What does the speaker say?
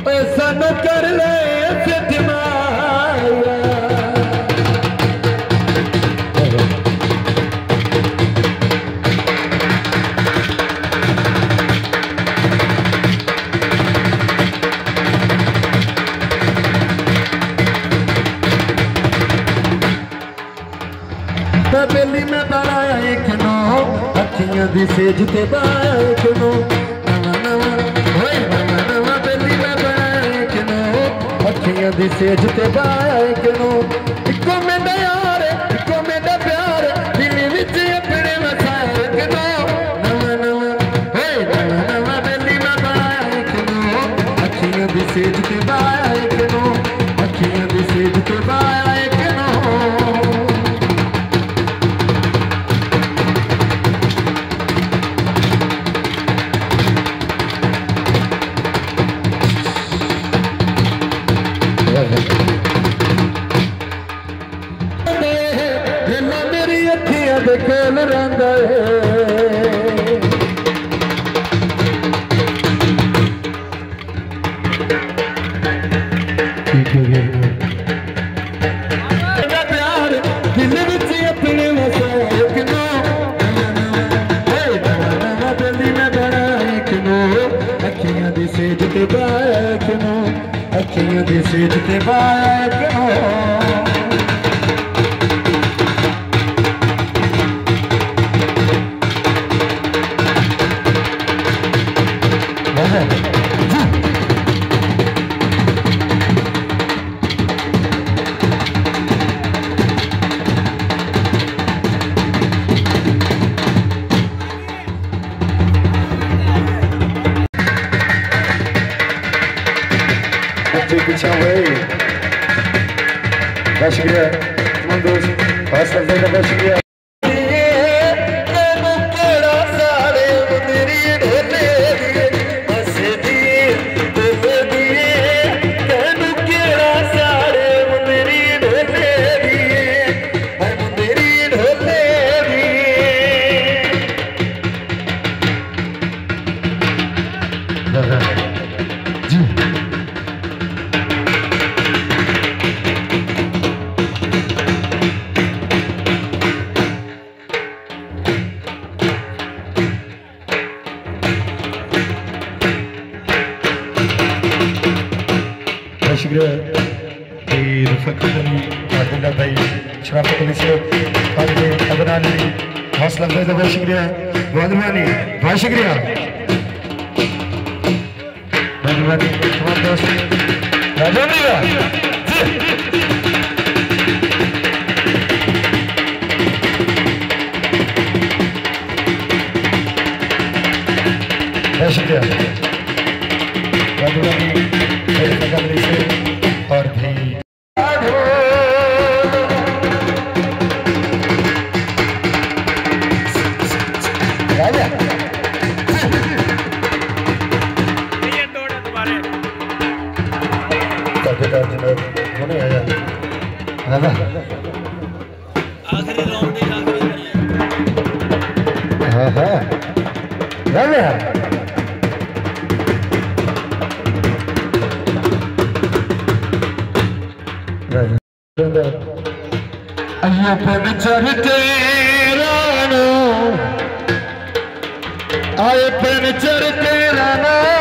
सानू कर ले फितमाया बेली में बनाया एक नो अखियां दी सेज ते बाया एक नो नवा नवा होए नवा नवा बेली में बनाया एक नो अखियां दी सेज ते बाया एक नो इको मेरा यार इको मेरा प्यार दिल विच अपने वसाया एक नो नवा नवा होए नवा नवा बेली में बनाया एक नो अखियां दी सेज ते बाया एक नो अखियां दी सेज ते बाया एक नो मेरी अखियां दे कोल रंदा है प्यार दिल विच अपने वसाया एक नो दिल्ली में बड़ा एक नो अखियां दी सेज ते बाया एक नो अखियां दी सेज ते बाया एक नो पीछा हुए बहुत शुक्रिया तमाम दोस्त खास तौर पर बहुत शुक्रिया शुक्रिया रफीक अली आदिला भाई शराफत अली साहब अदनान अली हौसला अफजाई का बहुत शुक्रिया बहुत शुक्रिया मेहरबानी तमाम दोस्त बहुत शुक्रिया और भी होने आया आखिरी राउंड हाँ हाँ अय्यप्पन चढ़ते रानो अय्यप्पन चढ़ते रानो